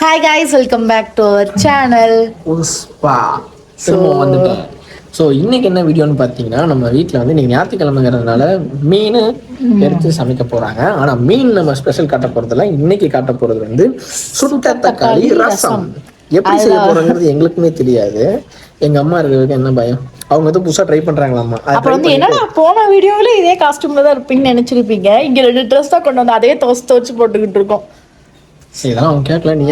Hi guys, welcome back to our channel Pushpa. வந்துட்டேன். So இன்னைக்கு என்ன வீடியோன்னு பார்த்தீங்கன்னா, நம்ம வீட்டில் வந்து இன்னைக்கு ஞாயிற்றுக்கிழமைங்கிறதுனால மீன் எடுத்து சமைக்க போகிறாங்க. ஆனால் மீன் நம்ம ஸ்பெஷல் காட்ட போகிறதுல இன்னைக்கு காட்ட போகிறது வந்து சுட்ட தக்காளி ரசம். எப்படி செய்ய போகிறோங்கிறது எங்களுக்குமே தெரியாது. எங்கள் அம்மா இருக்கிறதுக்கு என்ன பயம், அவங்க வந்து புதுசாக ட்ரை பண்ணுறாங்களாம்மா. அப்புறம் வந்து என்னடா போன வீடியோவில் இதே காஸ்டியூம்ல தான் இருப்பீங்கன்னு நினச்சிருப்பீங்க. இங்கே 2 ட்ரெஸ் தான் கொண்டு வந்து அதே துவச்சு போட்டுக்கிட்டு இருக்கோம். இதெல்லாம் அவங்க கேட்கல, நீ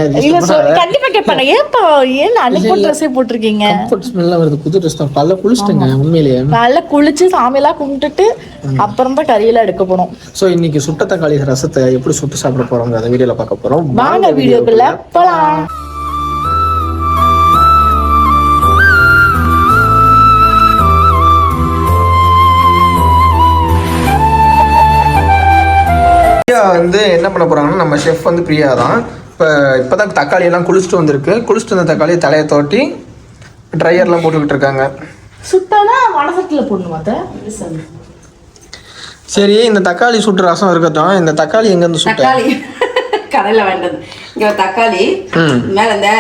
கண்டிப்பா கேட்பாங்க, ஏப்பா ஏன் அன்னைக்கு ட்ரெஸ்ஸே போட்டிருக்கீங்க? கம்ஃபர்ட் ஸ்மெல்லாம் வருது. புது ட்ரெஸ் தான். பல்ல குளிச்சிட்டேங்க உண்மையிலேயே. நல்லா குளிச்சு சாமியெல்லாம் கும்பிட்டுட்டு அப்புறம் தான் கறியெல்லாம் எடுக்க போனோம். ஸோ இன்னைக்கு சுட்ட தக்காளி ரசத்தை எப்படி சுட்டு சாப்பிட போறோம் அந்த வீடியோல பார்க்க போறோம். வாங்க வீடியோக்குள்ள போலாம். வந்து என்ன பண்ண போறாங்கன்னா, நம்ம ஷெஃப் வந்து பிரியா தான். இப்போதான் தக்காளி எல்லாம் குளிச்சுட்டு வந்திருக்கு. குளிச்சுட்டு வந்த தக்காளி தலையை தோட்டி ட்ரையர்லாம் போட்டுக்கிட்டு இருக்காங்க. சுட்டானா வடசட்டில போடணுமா? சரி, இந்த தக்காளி சுட்டு ரசம் இருக்கட்டும். இந்த தக்காளி எங்க இருந்து சுட்ட? தக்காளி கடையில் வேண்டது. இங்க தக்காளி மேல இந்த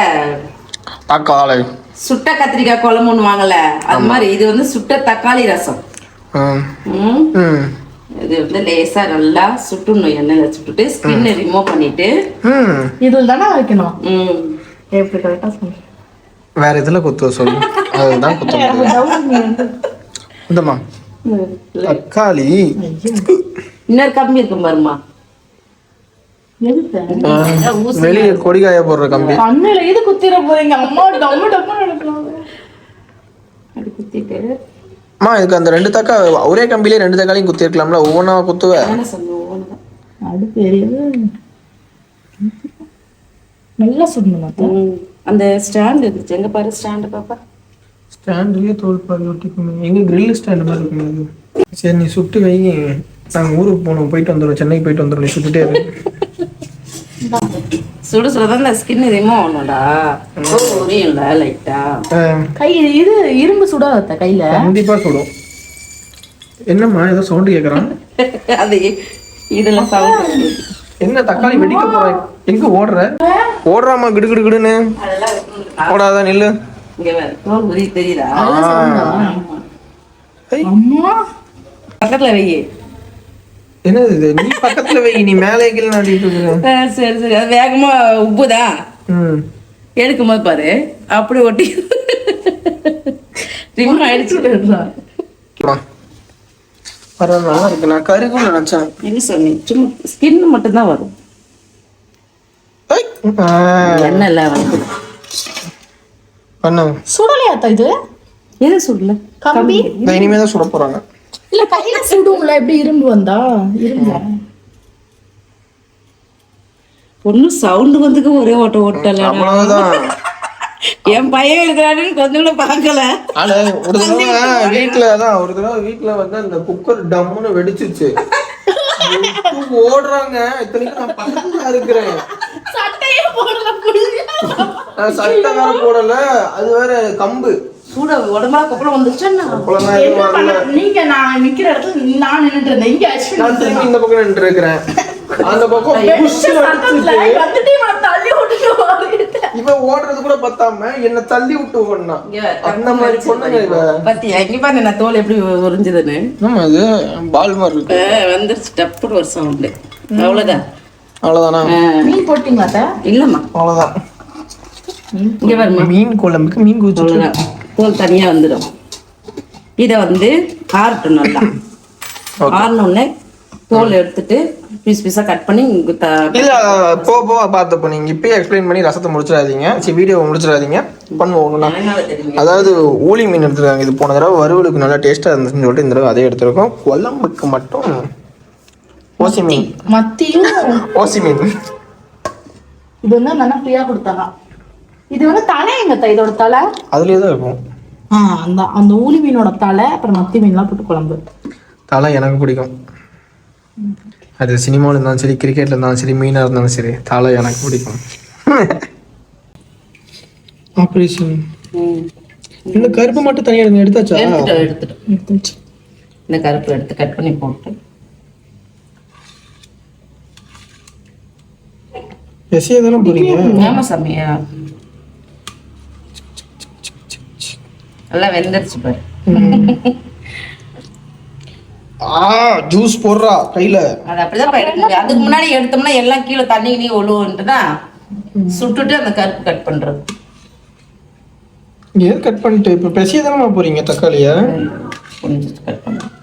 தக்காளி சுட்ட கத்திரிக்காய் குழம்புன்னு வாங்கல, அது மாதிரி இது வந்து சுட்ட தக்காளி ரசம். இது வந்து லேசா நல்லா சுட்டுணும். எண்ணெயில சுட்டுட்டு ஸ்கின்னை ரிமூவ் பண்ணிட்டு இதுல தானே வைக்கணும். எப்படி கரெக்டா சொல்றேன், வேற இதுல குத்துவ சொல்லு. அதுதான் குத்துவ. இந்தமா தக்காளி இன்னொரு கம்பி இருக்கும் பாருமா, வெளியே கொடிகாய போடுற கம்பி. அண்ணில இது குத்திர போறீங்க அம்மா. டம்மு டம்மு நடக்கலாம். அது குத்திட்டு அம்மா, இதுக்கு அந்த 2 தக்கா ஒரே கம்பிலே 2 தக்காளியும் குத்தி இருக்கலாம்ல. ஒவ்வொன்றா குத்துவ. அது பெரியது நல்லா சுடணும். அந்த ஸ்டாண்ட் இருந்துச்சு, எங்க பாரு ஸ்டாண்ட் பாப்பா. ஸ்டாண்ட்லயே தோல் பாரு ஒட்டிக்குமே. எங்க கிரில் ஸ்டாண்ட் மாதிரி இருக்குமே. சரி, நீ சுட்டு வை. நாங்கள் ஊருக்கு போகணும், போயிட்டு வந்துடுவோம். சென்னைக்கு போயிட்டு வந்துடுவோம். நீ சுட்டுட்டே இருக்கு. சுட சுடதான் இந்த ஸ்கின் ரிமூவ் ஆகணும்டா. உரியும்ல லைட்டா. கை இது இரும்பு சுடாத கையில. கண்டிப்பா சுடும். என்னம்மா ஏதோ சவுண்ட் கேக்குறான்? அது இதுல சவுண்ட். என்ன தக்காளி வெடிக்க போறான்? எங்க ஓடுற? ஓடுறாமா கிடு கிடு கிடுன்னு. ஓடாத நில்லு. இங்க வர தோல் உரி தெரியுதா? அம்மா பக்கத்துல வை. என்னது இது? நீ பக்கத்துல வை, நீ மேலே கீழே நாட்டிட்டு இருக்க. சரி சரி, அது வேகமா உப்புதா. எடுக்கும் போது பாரு அப்படி ஒட்டி ரிமூவ் ஆயிடுச்சு. பரவாயில்ல, நல்லா இருக்கு. நான் கருகும் நினைச்சேன். என்ன சொன்னி, சும்மா ஸ்கின் மட்டும் தான் வரும். எண்ணெய் இல்ல வந்து பண்ணு. சுடலையாத்தா இது? எது சுடல? கம்பி இனிமே தான் சுட போறாங்க. இல்ல கையில சுடும்ல, எப்படி இரும்பு வந்தா? இரும்பு பொண்ணு சவுண்ட் வந்துக்கு ஒரே ஓட்ட ஓட்டல. அவ்வளவுதான். என் பையன் இருக்கிறாருன்னு கொஞ்சம் கூட பாக்கல. ஒரு தடவை வீட்டுல வந்து அந்த குக்கர் டம்முன்னு வெடிச்சிச்சு. ஓடுறாங்க. இத்தனைக்கும் நான் பக்கத்துல இருக்கிறேன். சட்டையே போடல. சட்டை வேற போடல, அது வேற கம்பு சூட உடம்பா அப்புறம் வந்துச்சுன்னா நீங்க நான் நிக்கிற இடத்துல நான் நின்னுட்டு இருந்தேன். இங்க அஸ்வின் இந்த பக்கம் நின்று இருக்கிறேன். அந்த பக்கம் இவன் ஓடுறது கூட பத்தாம என்ன தள்ளி விட்டு ஓடனா. அந்த மாதிரி பொண்ணுங்க இவ. பத்தியா இங்க பாரு நான் தோல் எப்படி உறிஞ்சதுன்னு. ஆமா, இது பால் மாதிரி இருக்கு. வந்துருச்சு டப்புன்னு ஒரு சவுண்ட். அவ்வளவுதான். அவ்வளவுதானா? மீன் போட்டீங்களா? இல்லம்மா, அவ்வளவுதான். இங்க பாருமா, மீன் குழம்புக்கு மீன் குழம்பு தோல் தனியா வந்துடும். இதை வந்து ஆறட்டும். நல்லா ஆறணுன்னே தோல் எடுத்துட்டு பீஸ் பீஸா கட் பண்ணி இல்ல போக பார்த்துப்போ. நீங்க இப்பயே எக்ஸ்பிளைன் பண்ணி ரசத்தை முடிச்சிடாதீங்க. சரி, வீடியோ முடிச்சிடாதீங்க. பண்ணுவோம். அதாவது ஊளி மீன் எடுத்துருக்காங்க. இது போன தடவை வறுவலுக்கு நல்லா டேஸ்டா இருந்துச்சுன்னு சொல்லிட்டு இந்த தடவை அதே எடுத்துருக்கோம். குழம்புக்கு மட்டும் ஓசி மீன். மத்தியும் ஓசி மீன். இது வந்து நல்லா ஃப்ரீயா கொடுத்தாங்க. இது வந்து தலை எங்க இதோட தலை அதுலயே தான் இருக்கும். அந்த ஊளி மீனோட தலை, அப்புறம் மத்தி மீன்லாம் போட்டு குழம்பு. தலை எனக்கு பிடிக்கும். அது சினிமாவில் இருந்தாலும் சரி, கிரிக்கெட்ல இருந்தாலும் சரி, மீனா இருந்தாலும் சரி, தலை எனக்கு பிடிக்கும். ஆப்ரேஷன் இந்த கருப்பு மட்டும் தனியா எடுத்தாச்சா? எடுத்துட்டு இந்த கருப்பு எடுத்து கட் பண்ணி போட்டு எஸ்ஏ தானே போறீங்க? ஏமா சாமி நல்லா வெந்துருச்சு பாரு. ஜூஸ் போடுறா கையில. அது அப்படிதான் எடுக்க முடியும். அதுக்கு முன்னாடி எடுத்தோம்னா எல்லாம் கீழே தண்ணி கிணி ஒழுவுன்ட்டுனா சுட்டுட்டு அந்த கருப்பு கட் பண்றது. ஏன் கட் பண்ணிட்டு இப்ப பெசிய தானே போறீங்க தக்காளிய? கொஞ்சம் கட் பண்ணுறோம்.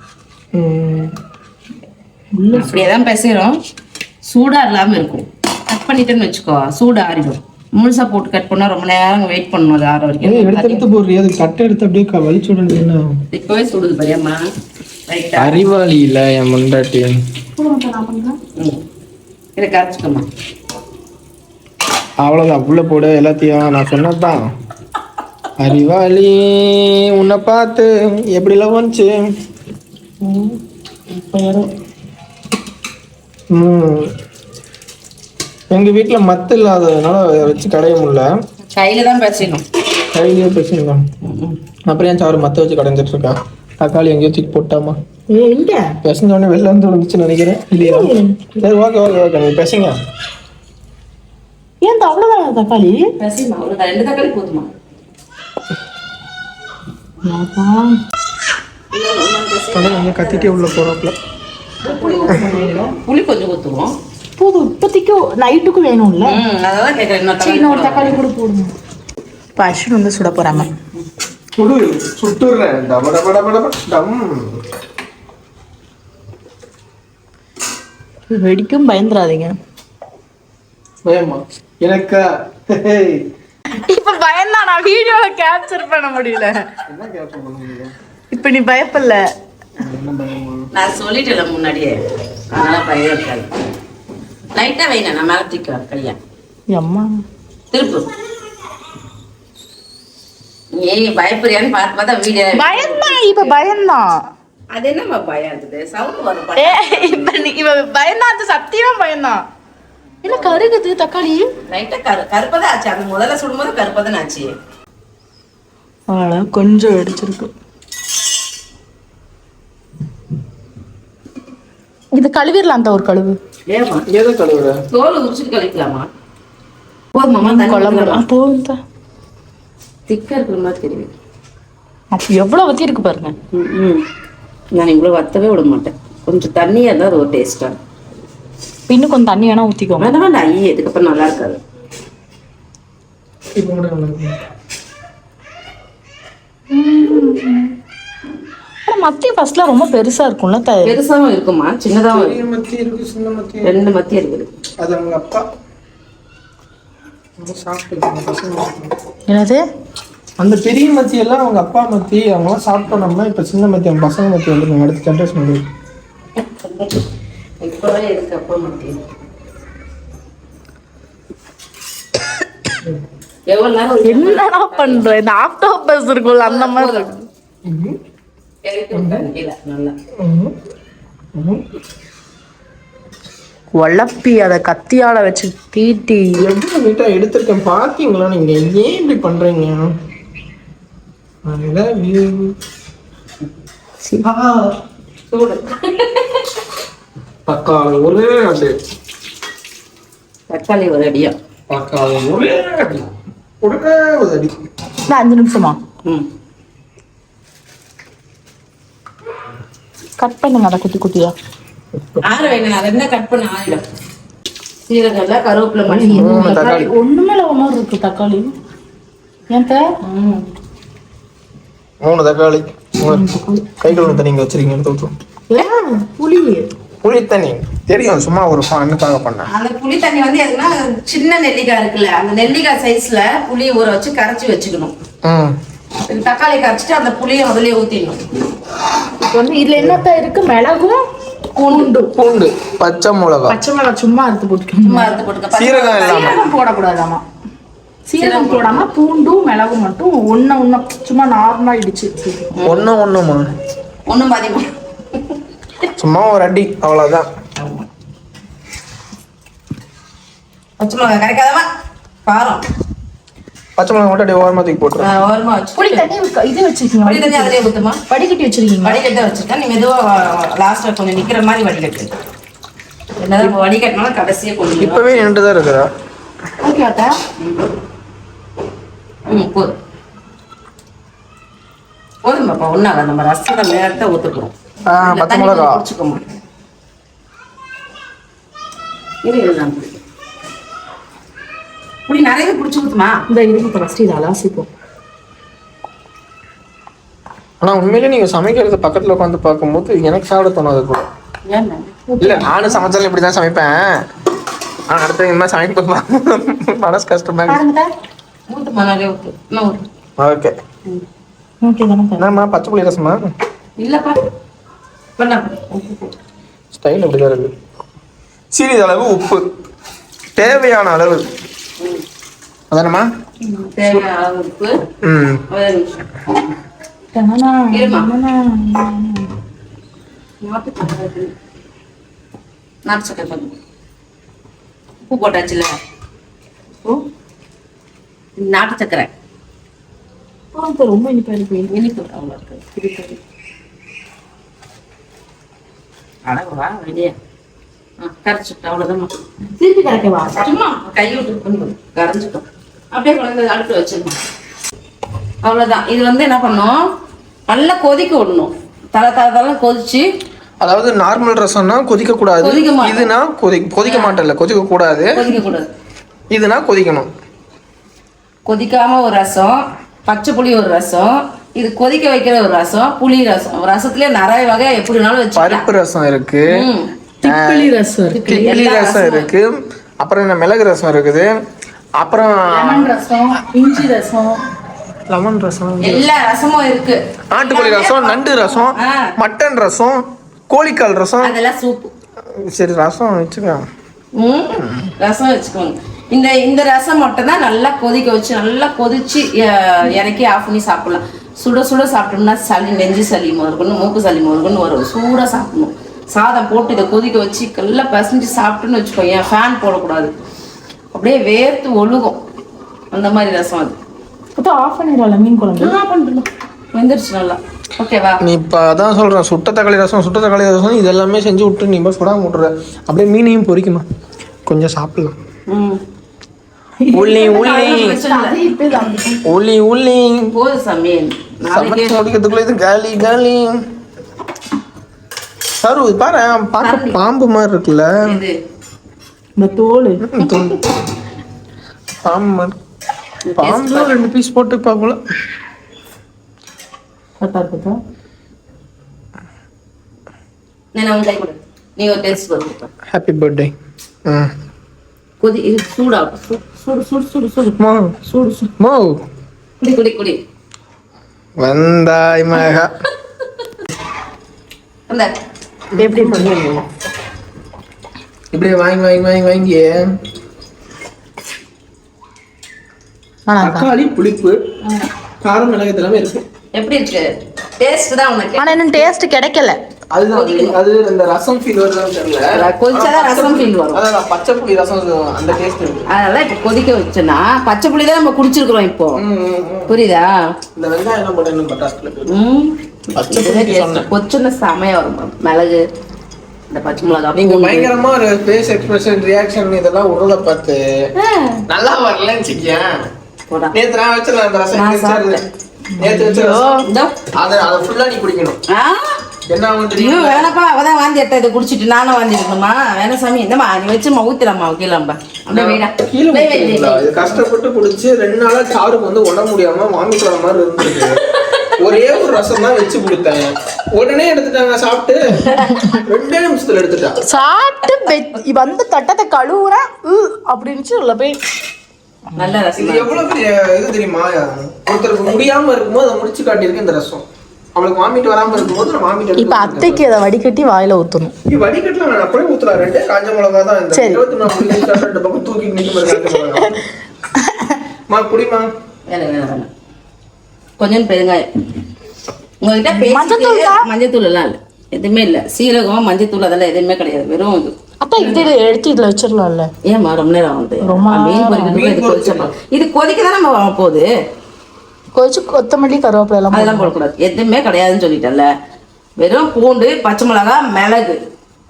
அப்படியே தான் பேசுகிறோம். சூடா இல்லாம இருக்கும். கட் பண்ணிட்டேன்னு வச்சுக்கோ சூடு ஆறிடும். முழுசா போட்டு கட் பண்ணா ரொம்ப நேரம் வெயிட் பண்ணணும். அது ஆற வரைக்கும் எடுத்து போடுறியா? அது கட்டை எடுத்து அப்படியே வலிச்சு விடணும். என்ன இப்பவே சுடுது பையம்மா. அறிவாளி இல்ல என் முண்டாட்டி. இதை கரைச்சிக்கோமா. அவ்வளோதான் உள்ள போடு எல்லாத்தையும். நான் சொன்னதுதான். அறிவாளி உன்னை பார்த்து எப்படிலாம் வந்துச்சு. எங்க வீட்டுல மத்து இல்லாததுனால வச்சு கடைய முடியல. கையில தான் பேசணும். கையிலேயே பேசிக்கலாம். அப்புறம் ஏன் சாரு மத்த வச்சு கடைஞ்சிட்டு இருக்கா? தக்காளி எங்கேயோ தூக்கி போட்டாமா? எங்க பேசினோடனே வெளில வந்து வந்துச்சுன்னு நினைக்கிறேன். இல்லையா? சரி ஓகே ஓகே ஓகே நீங்க பேசுங்க. ஏன் அவ்வளவுதான் தக்காளி? பேசிமா ஒரு 2 தக்காளி போதுமா? கத்திட்டே உள்ள போறாப்ல. புளி கொஞ்சம் ஊற்றுவோம். போதும் இப்போதைக்கு நைட்டுக்கும் வேணும்ல. அதான் கேட்குறேன். இன்னொரு தக்காளி கூட போடுங்க. இப்போ அஸ்வின் வந்து சுட போறாங்க. சுட்டுறேன். வெடிக்கும் பயந்துராதீங்க. பயமா எனக்கா? இப்ப பயந்தா நான் வீடியோல கேப்சர் பண்ண முடியல. என்ன கேப்சர் பண்ண முடியல? இப்ப நீ பயப்படல. நான் சொல்லிட்டேன் முன்னாடியே. அதனால பயம் இருக்காது. லைட்டா வைனா நான் மேல தூக்கிறேன் கையா. அம்மா திருப்பு. நீ பயப்படுறியான்னு பார்த்து பார்த்தா வீடியோ பயந்தான். இப்ப பயந்தான். அது என்னம்மா பயம் இருக்குது? சவுண்ட் வரும். இப்ப நீ இவ பயந்தான். அது சத்தியமா பயந்தான். என்ன கருகுது தக்காளி? லைட்டா கருப்பதான் ஆச்சு. அது முதல்ல சுடும்போது கருப்பதான் ஆச்சு. கொஞ்சம் வெடிச்சிருக்கு. இது கழுவிடலாம். அந்த ஒரு கழுவு. ஏமா எதை கழுவுற? தோல் உரிச்சிட்டு கழிக்கலாமா? போதுமாமா? குழம்புலாம் போதும். திக்கா இருக்கிற மாதிரி தெரியும். அப்ப எவ்வளவு வத்தி இருக்கு பாருங்க. நான் இவ்வளவு வத்தவே விட மாட்டேன். கொஞ்சம் தண்ணியா இருந்தா அது ஒரு டேஸ்டா. இன்னும் கொஞ்சம் தண்ணி வேணா ஊத்திக்கோங்க. வேணாம் ஐயே இதுக்கப்புறம் நல்லா இருக்காது. மத்தி ஃபர்ஸ்ட்ல ரொம்ப பெருசா இருக்கும்ல. பெருசாவும் இருக்குமா சின்னதாவும் இருக்கு. மத்தி இருக்கு, சின்ன மத்தி. 2 மத்தி இருக்குது. அது அவங்க அப்பா என்னது? அந்த பெரிய மத்தி எல்லாம் அவங்க அப்பா மத்தி. அவங்களாம் சாப்பிட்டோம்னா இப்ப சின்ன மத்தி அவங்க பசங்க மத்தி வந்துருக்காங்க. அடுத்த ஜென்ரேஷன் வந்து இப்பவே இருக்கு அப்பா மத்தி. எவ்வளவு நேரம் என்னடா பண்ற? இந்த ஆக்டோபஸ் இருக்கும்ல அந்த மாதிரி இருக்கு. நல்லா உழப்பி அதை கத்தியால வச்சு தீட்டி எவ்வளவு நீட்டா எடுத்திருக்கேன் பாத்தீங்களா? நீங்க ஏன் இப்படி பண்றீங்க? தக்காளி ஒரே அடி. தக்காளி ஒரு அடியா? தக்காளி ஒரே அடி. ஒரே ஒரு அடி. 5 நிமிஷமா கட் பண்ணுங்க அதை குட்டி குட்டியா. ஆற வேணும். அதை என்ன கட் பண்ண ஆறிடும். சீரகம் எல்லாம் கருவேப்பிலை மணி தக்காளி ஒண்ணுமே ஒண்ணு இருக்கு தக்காளி. ஏன் 3 தக்காளி கை கழுவு தண்ணி வச்சிருக்கீங்க. புளி புளி தண்ணி தெரியும். சும்மா ஒரு ஃபன்னுக்காக பண்ணேன். அந்த புளி தண்ணி வந்து எதுனா சின்ன நெல்லிக்காய் இருக்குல்ல அந்த நெல்லிக்காய் சைஸ்ல புளி ஊற வச்சு கரைச்சி வச்சுக்கணும். தக்காளி கரைச்சிட்டு அந்த புளியை முதல்ல ஊத்திடணும். இப்போ வந்து இதுல என்னத்தான் இருக்கு? மிளகும் பூண்டு பச்சை மிளகா. பச்சை மிளகா சும்மா அறுத்து போட்டுக்கணும். சும்மா அறுத்து போட்டுக்க. சீரகம் இல்லாம. சீரகம் போடக்கூடாதாமா. சீரகம் போடாம பூண்டும் மிளகும் மட்டும் ஒண்ணு சும்மா நார்மலா இடிச்சு ஒண்ணுமா ஒண்ணும் பாதிமா சும்மா ஒரு அடி அவ்வளவுதான். பச்சை மிளகா கரைக்காதமா காரம். பச்சை மிளகா மட்டும் அப்படியே ஓரமா தூக்கி போட்டுருவேன். ஓரமா வச்சு புளி தண்ணி இது வச்சிருக்கீங்க. புளி தண்ணி அதிலே ஊத்துமா? வடிகட்டி வச்சிருக்கீங்க. வடிகட்ட வச்சிருக்கேன். நீ மெதுவா லாஸ்ட்ல கொஞ்சம் நிக்கிற மாதிரி வடிகட்டு. என்னதான் வடிகட்டினாலும் கடைசியே கொஞ்சம் இப்பவே நின்றுதான் இருக்குதா? வாட்டா போதும் போதுமாப்பா. ஒன்றாக நம்ம ரசத்தை நேரத்தை ஊற்றுக்கிறோம். பச்சை மிளகா பிடிச்சிக்கோமா இரு நான் புளி நிறைய பிடிச்சி ஊற்றுமா. இந்த இதுக்கு ஃபர்ஸ்ட் இதை அலாசிப்போம். ஆனா உண்மையிலே நீங்க சமைக்கிறது பக்கத்துல உட்காந்து பார்க்கும்போது எனக்கு சாப்பிட தோணாது கூட. ஏன்னா இல்ல நானும் சமைச்சாலும் இப்படிதான் சமைப்பேன். ஆனா அடுத்த இந்த மாதிரி சமைக்க மனசு கஷ்டமா இருக்கு. ஊற்றுமா நிறைய ஊற்று. என்ன ஊற்று? ஓகே ஓகே தானே? என்னம்மா பச்சை புளி ரசமா? இல்லைப்பா பண்ண ஸ்டைல் அப்படிதான் இருக்கு. சிறிதளவு உப்பு தேவையான அளவு அதானம்மா? தேவையான அளவு உப்பு. ஒரு நிமிஷம் இருமா. நாட்டு சக்கரை பண்ணு. உப்பு போட்டாச்சுல. நாட்டு சக்கரை ரொம்ப இனிப்பா இருக்கு. இனிப்பு அவ்வளோ இருக்கு. அழகா வெளியே கரைச்சிட்டோம். அவ்வளோதான். திருப்பி கரைக்கவா? சும்மா கையை விட்டு பண்ணி கரைச்சிட்டோம். அப்படியே குழந்தை அடுப்பு வச்சிருக்கோம். அவ்வளோதான். இது வந்து என்ன பண்ணோம், நல்லா கொதிக்க விடணும். தலை கொதிச்சு. அதாவது நார்மல் ரசம்னா கொதிக்க கூடாது. இதுனா கொதிக்க மாட்டேன்ல, கொதிக்க கூடாது. இதுனா கொதிக்கணும். கொதிக்காம ஒரு ரசம், பச்சை புளி ஒரு ரசம், இது கொதிக்க வைக்கிற ஒரு ரசம், புளி ரசம். ரசத்துலயே நிறைய வகை எப்படி வேணாலும் வச்சு. பருப்பு ரசம் இருக்கு, திப்பிலி ரசம் இருக்கு, திப்பிலி ரசம் இருக்கு, அப்புறம் என்ன மிளகு ரசம் இருக்குது, அப்புறம் லெமன் ரசம், இஞ்சி ரசம், லெமன் ரசம், எல்லா ரசமும் இருக்கு. நாட்டுக்கோழி ரசம், நண்டு ரசம், மட்டன் ரசம், கோழிக்கால் ரசம், அதெல்லாம் சூப்பு. சரி ரசம் வச்சுக்கலாம். ரசம் வச்சுக்கோங்க. இந்த ரசம் மட்டும் தான் நல்லா கொதிக்க வச்சு நல்லா கொதிச்சு இறக்கி ஆஃப் பண்ணி சாப்பிடலாம். சுட சுட சாப்பிட்டோம்னா சளி, நெஞ்சு சளி முதற்கொண்டு மூக்கு சளி முதற்கொண்டு வரும். சூடாக சாப்பிடணும். சாதம் போட்டு இதை கொதிக்க வச்சு நல்லா பசஞ்சு சாப்பிட்டுன்னு வச்சுக்கோங்க. ஃபேன் போடக்கூடாது, அப்படியே வேர்த்து ஒழுகும். அந்த மாதிரி ரசம் அது. அப்போ ஆஃப் பண்ணிடுவாங்க மீன் குழம்பு. பண்ணிடணும். வெந்துருச்சு நல்லா. ஓகேவா? நீ இப்போ அதான் சொல்கிறேன், சுட்ட தக்காளி ரசம் இது எல்லாமே செஞ்சு விட்டு நீ இப்போ சுடாம விட்டுற. அப்படியே மீனையும் பொரிக்குமா, கொஞ்சம் சாப்பிடலாம். உள்ளி போது சமையல் சமைச்சு முடிக்கிறதுக்குள்ள இது காலி காலி. சரு பாரு, பார்க்க பாம்பு மாதிரி இருக்குல்ல, இந்த தோல் பாம்பு. பாம்பு 2 பீஸ் போட்டு பார்க்கல. Happy birthday. கொதி இது சூடா சூடு சூடு சூடு சூடு மோ சூடு சூடு மோ குடி குடி குடி வந்தாய் மகா. அந்த எப்படி பண்ணுவீங்க? இப்படியே வாங்கி தக்காளி புளிப்பு காரம் மிளகு எல்லாமே இருக்கு. எப்படி இருக்கு? டேஸ்ட் தான் உனக்கு. ஆனா இன்னும் டேஸ்ட் கிடைக்கல. அதுதான் அது இந்த ரசம் ஃபீல் வருதுன்னு தெரியல. கொதிச்சாதான் ரசம் ஃபீல் வரும். அதான் பச்சை புளி ரசம் அந்த டேஸ்ட் இருக்கு. அதெல்லாம் இப்போ கொதிக்க வச்சோன்னா பச்சை புளி தான் நம்ம குடிச்சிருக்கிறோம் இப்போ. புரியுதா? இந்த வெங்காயம் எல்லாம் போட்டு இன்னும் பட்டாசுல பச்சை புளி கொச்சுன்னு செமையா வரும். மிளகு, இந்த பச்சை மிளகா. நீங்க பயங்கரமா ஒரு ஃபேஸ் எக்ஸ்பிரஷன் ரியாக்ஷன் இதெல்லாம் உருளை பார்த்து நல்லா வரலன்னு சிக்கியேன். நேத்து நான் வச்சிடலாம் அந்த ரசம். நேத்து வச்சு அதை ஃபுல்லா நீ குடிக்கணும். என்ன தெரியும்? வேணப்பா, அவதான் வாந்தி எடுத்த இதை குடிச்சிட்டு நானும் வாந்தி எடுக்கணுமா? வேணா சாமி, இந்தமா நீ வச்சுமா ஊத்திடமா கீழம்பா. இது கஷ்டப்பட்டு குடிச்சு 2 நாளா சாருக்கு வந்து உடம்பு முடியாம வாமிட் வர மாதிரி இருந்துச்சு. ஒரே ஒரு ரசம் தான் வச்சு கொடுத்தேன், உடனே எடுத்துட்டாங்க. சாப்பிட்டு 2 நிமிஷத்துல எடுத்துட்டாங்க. சாப்பிட்டு வந்து தட்டத்தை கழுவுற அப்படின்னு உள்ள போய் நல்ல ரசம். இது எவ்வளவு பெரிய இது தெரியுமா? ஒருத்தருக்கு முடியாம இருக்கும்போது அதை முடிச்சு காட்டியிருக்கு இந்த ரசம். அவளுக்கு வாமிட் வராம இருக்கும்போது நான் வாமிட். இப்ப அத்தைக்கு அதை வடிகட்டி வாயில ஊத்தணும். நீ வடிகட்டலாம், நான் அப்படியே ஊத்தலாம். 2 காஞ்ச மிளகா தான் இந்த 24 நிமிஷம் 2 பக்கம் தூக்கி நிக்க மாதிரி. மா குடிமா. வேணாம் கொஞ்சம் பெருங்காயம். உங்ககிட்ட மஞ்சத்தூள் எல்லாம் இல்லை, எதுவுமே இல்லை. சீரகம், மஞ்சத்தூள் அதெல்லாம் எதுவுமே கிடையாது. வெறும் இது. அப்ப இது எடுத்து இதுல வச்சிடலாம்ல. ஏமா ரொம்ப நேரம் வந்து இது கொதிக்க தானே நம்ம போகுது. கொதிச்சு கொத்தமல்லி கருவேப்பிலை எல்லாம் அதெல்லாம் போடக்கூடாது, எதுவுமே கிடையாதுன்னு சொல்லிட்டல. வெறும் பூண்டு, பச்சை மிளகா, மிளகு,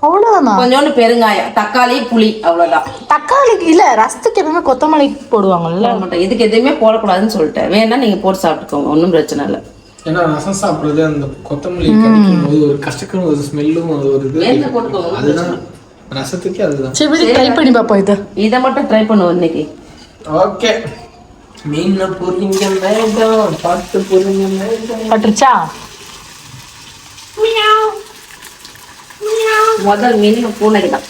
அவ்வளவுதானா? கொஞ்சோண்டு பெருங்காயம், தக்காளி, புளி, அவ்வளவுதான். தக்காளிக்கு இல்ல, ரசத்துக்கு எப்பவுமே கொத்தமல்லி போடுவாங்கல்ல. போட மாட்டேன், இதுக்கு எதுவுமே போடக்கூடாதுன்னு சொல்லிட்டேன். வேணா நீங்க போட்டு சாப்பிட்டுக்கோங்க, ஒன்றும் பிரச்சனை இல்லை. ஏன்னா ரசம் சாப்பிடுறது அந்த கொத்தமல்லி கடிக்கும் போது ஒரு கஷ்டக்கான ஒரு ஸ்மெல்லும் ஒரு இது வேணா போட்டுக்கோங்க. அதுதான் ரசத்துக்கே அதுதான். சரி ட்ரை பண்ணி பாப்போம். இதை மட்டும் ட்ரை பண்ணுவோம் இன்னைக்கு. ஓகே, மீன் பொரிங்க மேடம், பார்த்து பொரிங்க மேடம். பட்டுருச்சா? முதல் மீன் பூனைக்கு தான்,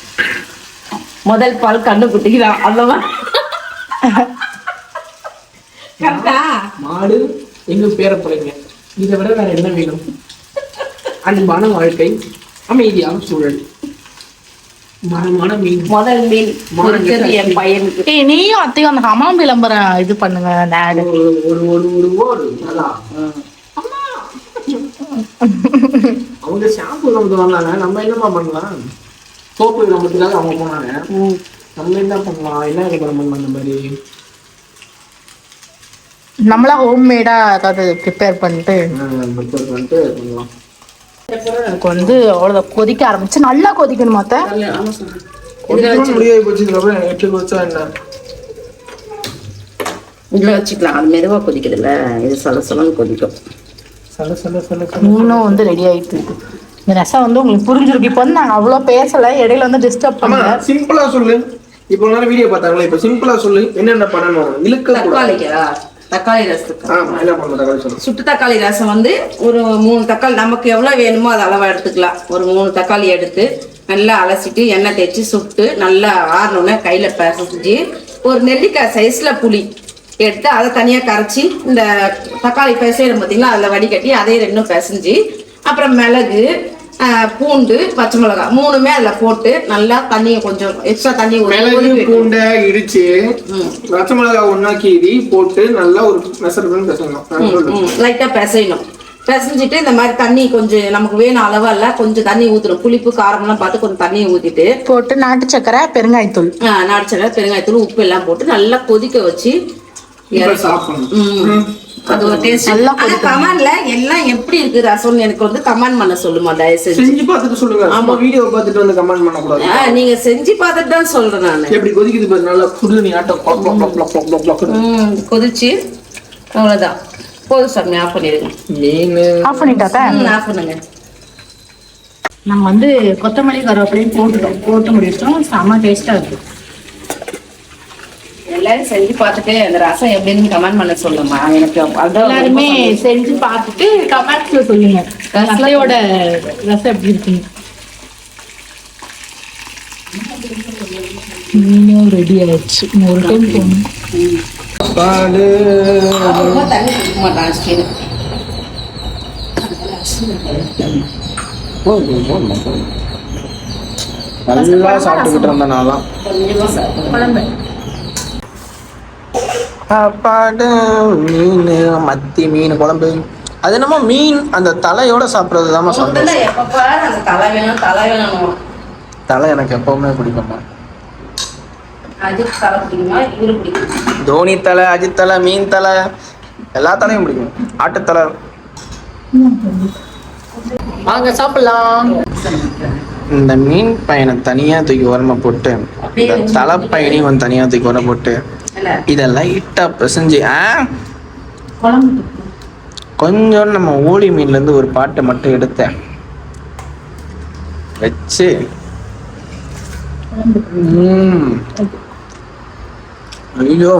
முதல் பால் கண்ணு குட்டிக்கு தான். அவ்வளவா கரெக்டா? மாடு எங்க பேர பிள்ளைங்க, இதை விட வேற என்ன வேணும்? அன்பான வாழ்க்கை, அமைதியான சூழல், மரமான மீன். முதல் மீன் இருக்கிறது என் பையனுக்கு. நீயும் அத்தையும் அந்த ஹமாம் விளம்பரம் இது பண்ணுங்க. அந்த ஆடு ஒரு ஒரு ஒரு ஒரு நல்லா. அவங்க ஷாம்பு நமக்கு வந்தாங்க, நம்ம என்னமா பண்ணலாம்? சோப்பு நமக்குக்காக அவங்க போனாங்க, நம்ம என்ன பண்ணலாம்? என்ன பண்ணலாம்? அந்த மாதிரி நம்மளா ஹோம்மேடா ஏதாவது ப்ரிப்பேர் பண்ணிட்டு பண்ணலாம். எனக்கு வந்து அவ்வளோதான். கொதிக்க ஆரம்பிச்சு நல்லா கொதிக்கணும். அத்தை முடியாது போச்சு. எட்டுக்கு வச்சா என்ன இதுல வச்சுக்கலாம், அது மெதுவா கொதிக்குதுல்ல, இது சொல்ல சொல்ல கொதிக்கும். மீனும் வந்து ரெடி ஆயிட்டு. இந்த ரசம் வந்து உங்களுக்கு புரிஞ்சிருக்கு. இப்போ வந்து நாங்கள் அவ்வளோ பேசலை, இடையில வந்து டிஸ்டர்ப் பண்ணல. சிம்பிளா சொல்லு. இப்போ நேரம் வீடியோ பார்த்தாங்களா, இப்போ சிம்பிளா சொல்லு என்னென்ன பண்ணணும். தக்காளி ரசத்துக்கு என்ன பண்ணணும்? தக்காளி சொல்லு. சுட்டு தக்காளி ரசம் வந்து ஒரு 3 தக்காளி, நமக்கு எவ்வளவு வேணுமோ அது அளவா எடுத்துக்கலாம். ஒரு 3 தக்காளி எடுத்து நல்லா அலசிட்டு எண்ணெய் தேய்ச்சி சுட்டு நல்லா ஆறணுன்னு கையில பிசைஞ்சு, ஒரு நெல்லிக்காய் சைஸ்ல புளி எடுத்து அதை தனியா கரைச்சி, இந்த தக்காளி பிசையிடும் பார்த்தீங்களா, அதில் வடிகட்டி அதே 2 பிசைஞ்சு, அப்புறம் மிளகு, பூண்டு, பச்சை மிளகாய் 3மே அதில் போட்டு நல்லா தண்ணியை கொஞ்சம் எக்ஸ்ட்ரா தண்ணி மிளகு பூண்டை இடிச்சு பச்சை மிளகாய் ஒன்னா கீறி போட்டு நல்லா ஒரு மெசர்மெண்ட் பேசணும். லைட்டா பிசையணும். பிசைஞ்சிட்டு இந்த மாதிரி தண்ணி கொஞ்சம் நமக்கு வேணும் அளவா இல்ல, கொஞ்சம் தண்ணி ஊற்றணும். புளிப்பு காரம்லாம் பார்த்து கொஞ்சம் தண்ணியை ஊற்றிட்டு போட்டு நாட்டு சக்கரை, பெருங்காயத்தூள், நாட்டு சக்கரை, பெருங்காயத்தூள், உப்பு எல்லாம் போட்டு நல்லா கொதிக்க வச்சு சாப்பிடணும். அது ஒரு டேஸ்ட். கமெண்ட்ல எல்லாம் எப்படி இருக்கு ரசம் எனக்கு வந்து கமெண்ட் பண்ண சொல்லுமா, தயவு செஞ்சு பார்த்துட்டு சொல்லுங்க. ஆமா, வீடியோ பார்த்துட்டு வந்து கமெண்ட் பண்ண கூடாது. நீங்க செஞ்சு பார்த்துட்டு தான் சொல்றேன் நான். எப்படி கொதிக்குது பாரு, நல்லா சுடு நீ ஆட்டம் கொதிச்சு அவ்வளவுதான். போதும் சாமி, ஆஃப் பண்ணிடுங்க. மீன் ஆஃப் பண்ணிட்டாக்கா? ஆஃப் பண்ணுங்க. நம்ம வந்து கொத்தமல்லி கருவேப்பிலையும் போட்டு முடிச்சிட்டோம். செம்ம டேஸ்டா இருக்கு. எல்லாரும் செஞ்சு பார்த்துட்டு அந்த ரசம் எப்படின்னு கமெண்ட் பண்ண சொல்லுமா. எனக்கு எல்லாருமே செஞ்சு பார்த்துட்டு கமெண்ட்ஸ்ல சொல்லுங்க ரசையோட ரசம் எப்படி இருக்குன்னு. மீனும் ரெடி ஆயிடுச்சு. ஒரு டைம் போகணும். தண்ணி குடிக்க மாட்டான். நல்லா சாப்பிட்டுக்கிட்டு இருந்தனாலாம் குழம்பு சாப்பாடு மீன், மத்தி மீன் குழம்பு. அது என்னமோ மீன் அந்த தலையோட சாப்பிட்றது தான் சந்தோஷம். அந்த தலை வேணும், தலை வேணும். தலை எனக்கு எப்பவுமே பிடிக்குமா. அஜித் தலை பிடிக்குமா, இவரு பிடிக்கும்? தோனி தலை, அஜித் தலை, மீன் தலை, எல்லா தலையும் பிடிக்கும். ஆட்டுத்தலை. வாங்க சாப்பிடலாம். இந்த மீன் பையனை தனியா தூக்கி உரமா போட்டு, இந்த தலை பையனையும் தனியா தூக்கி உரம் போட்டு, இதை லைட்டா பிசைஞ்சு கொஞ்சம் நம்ம ஊளி மீன்ல இருந்து ஒரு பாட்டை மட்டும் எடுத்தேன் வச்சு ஐயோ,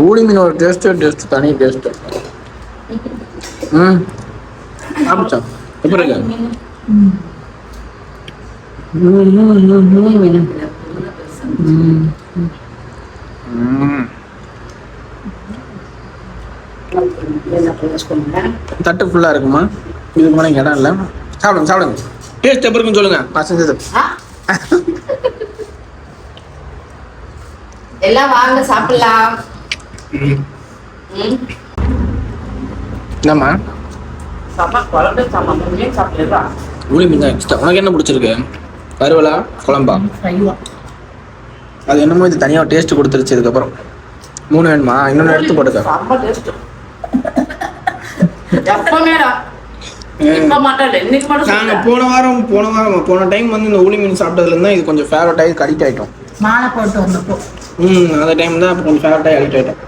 ஊளி மீன் ஒரு டேஸ்ட் தனி டேஸ்ட். ஆரம்பிச்சா எப்படி இருக்கு? தட்டு ஃபுல்லா இருக்குமா? இதுக்கு மேலே இடம் இல்லை. சாப்பிடுங்க. டேஸ்ட் எப்படி இருக்குன்னு சொல்லுங்க. நான் செஞ்சது எல்லாம் வாங்க சாப்பிடலாம். என்னம்மா? சாப்பிடலாம். ஊளி மீன் தான் எக்ஸ்ட்ரா. உனக்கு என்ன பிடிச்சிருக்கு? வறுவலா குழம்பா? அது என்னமோ இது தனியாக டேஸ்ட் கொடுத்துருச்சு. இதுக்கப்புறம் 3 வேணுமா? இன்னொன்று எடுத்து போட்டுக்க. இப்ப மட்டும் இல்ல, இன்னைக்கு மட்டும் நாங்க சொல்றேன். போன டைம் வந்து இந்த ஊளி மீன் சாப்பிட்டதுல இருந்தா இது கொஞ்சம் ஃபேவரட் ஆகி அடிக்ட் ஆயிட்டோம். மாலை போட்டு வந்தப்போ அந்த டைம் தான் கொஞ்சம் ஃபேவரட் ஆகி அடிக்ட் ஆயிட்டோம்.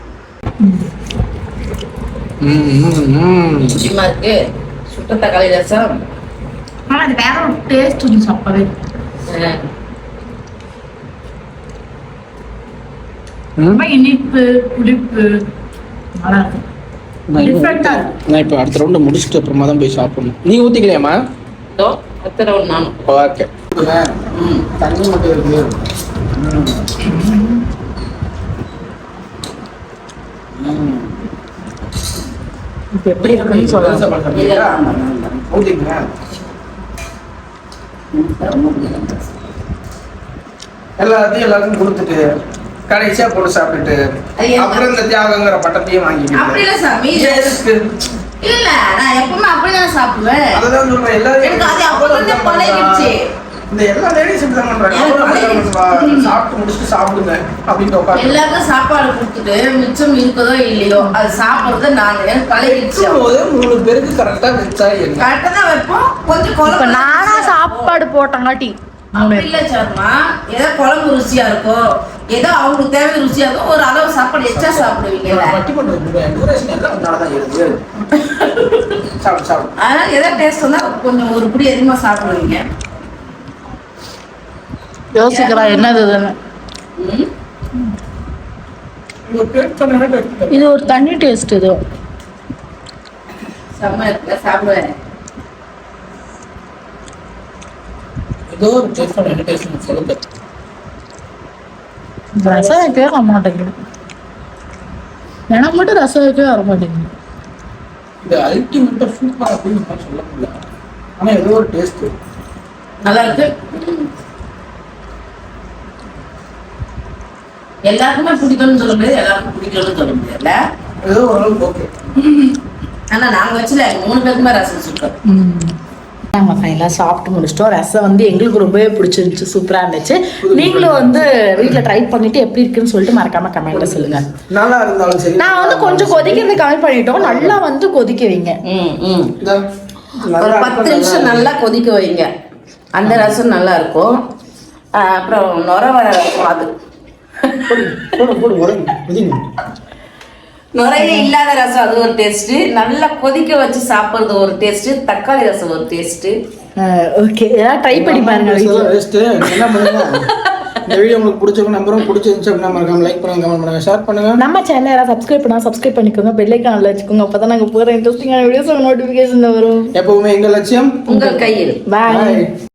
நிச்சயமா இருக்கு சுட்ட தக்காளி ரசம். ஆனா அது வேற ஒரு டேஸ்ட் நீ சாப்பிடவே ரொம்ப இனிப்பு புளிப்பு நல்லா இருக்கும். டிஃப்ரெண்டா இருக்கு. நான் இப்போ அடுத்த ரவுண்ட் முடிச்சுட்டு அப்புறமா தான் போய் சாப்பிடணும். நீ ஊத்திக்கலையாமா? இதோ அத்தனை ஒன்று நானும். ஓகே. தண்ணி மட்டும் இருக்கு. இப்போ எப்படி இருக்குன்னு சொல்லலாம். ஊத்திக்கிறேன். எல்லாருக்கும் கொடுத்துட்டு கடைசியா போட்டு சாப்பிட்டுட்டு அப்புறம் இந்த தியாகங்கிற பட்டத்தையும் அப்படி இல்ல சாமி. இல்ல நான் எப்பவுமே அப்படிதான் சாப்பிடுவேன். அதுதான் சொல்றேன். எனக்கு அது அப்பதான் பழகிடுச்சு. இந்த எல்லா லேடிஸ் இப்படி தான் பண்றாங்க. சாப்பிட்டு முடிச்சுட்டு சாப்பிடுங்க அப்படின்னு உட்காந்து எல்லாருக்கும் சாப்பாடு கொடுத்துட்டு மிச்சம் இருக்குதோ இல்லையோ அது சாப்பிடுறது நானு பழகிடுச்சு. 3 பேருக்கு கரெக்டா வச்சா கரெக்டா தான் வைப்போம். கொஞ்சம் இப்ப குழம்பு நானா சாப்பாடு போட்டங்காட்டி அப்படி இல்ல சார்மா. ஏதோ குழம்பு ருசியா இருக்கும், ஏதோ அவங்களுக்கு தேவை ருசியா இருக்கும், ஒரு அளவு சாப்பாடு எச்சா சாப்பிடுவீங்க. வட்டி பண்றது டியூரேஷன் எல்லாம் அதனாலதான் இருக்கு. சாப்பிடு சாப்பிடு. அதனால ஏதோ டேஸ்ட் வந்தா கொஞ்சம் ஒரு புடி அதிகமா சாப்பிடுவீங்க. யோசிக்கிறா என்னது இதுன்னு. இது ஒரு தண்ணி டேஸ்ட். இது செம்ம இருக்குல்ல, சாப்பிடுவேன். ஏதோ ஒரு டேஸ்ட் என்ன டேஸ்ட் சொல்லுங்க. ரசம் வைக்கவே வர மாட்டேங்குது. எனக்கு மட்டும் ரசம் வைக்கவே வர மாட்டேங்குது. இது அல்டிமேட்டா சூப்பரா அப்படின்னு சொல்ல முடியல. ஆனா ஏதோ ஒரு டேஸ்ட் நல்லா இருக்கு. எல்லாருக்குமே பிடிக்கும்னு சொல்ல முடியாது, எல்லாருக்கும் பிடிக்கும்னு சொல்ல முடியாதுல்ல. ஏதோ ஓரளவுக்கு ஓகே. ஆனா நாங்க வச்சுல 3 பேருக்குமே ரசம் சூப்பர். நாங்கள் ஃபைனலாக சாப்பிட்டு முடிச்சிட்டோம். ரசம் வந்து எங்களுக்கு ரொம்பவே பிடிச்சிருந்துச்சு, சூப்பராக இருந்துச்சு. நீங்களும் வந்து வீட்டில் ட்ரை பண்ணிட்டு எப்படி இருக்குன்னு சொல்லிட்டு மறக்காம கமெண்ட்ல சொல்லுங்க. நல்லா இருந்தாலும் சரி. நான் வந்து கொஞ்சம் கொதிக்கிறது கம்மி பண்ணிட்டோம். நல்லா வந்து கொதிக்க வைங்க. ஒரு 10 நிமிஷம் நல்லா கொதிக்க வைங்க. அந்த ரசம் நல்லா இருக்கும். அப்புறம் நுர வர ரசம் அது நுரையே இல்லாத ரசம் அது ஒரு டேஸ்ட். நல்லா கொதிக்க வச்சு சாப்பிடுறது ஒரு டேஸ்ட். தக்காளி ரசம் ஒரு டேஸ்ட். ஓகே, ஏதாவது ட்ரை பண்ணி பாருங்க. என்ன பண்ணுங்க. இந்த வீடியோ உங்களுக்கு பிடிச்சிருக்கும் நம்பரும் பிடிச்சிருந்துச்சு அப்படின்னா மறக்காம லைக் பண்ணுங்க, கமெண்ட் பண்ணுங்க, ஷேர் பண்ணுங்க. நம்ம சேனல் யாராவது சப்ஸ்கிரைப் பண்ணா சப்ஸ்கிரைப் பண்ணிக்கோங்க, பெல் ஐகான்ல வச்சுக்கோங்க. அப்பதான் நாங்க போற இன்ட்ரெஸ்டிங்கான வீடியோஸ் நோட்டிபிகேஷன் வரும். எப்பவுமே எங்க லட்சியம் உங்கள் கையில். பாய்.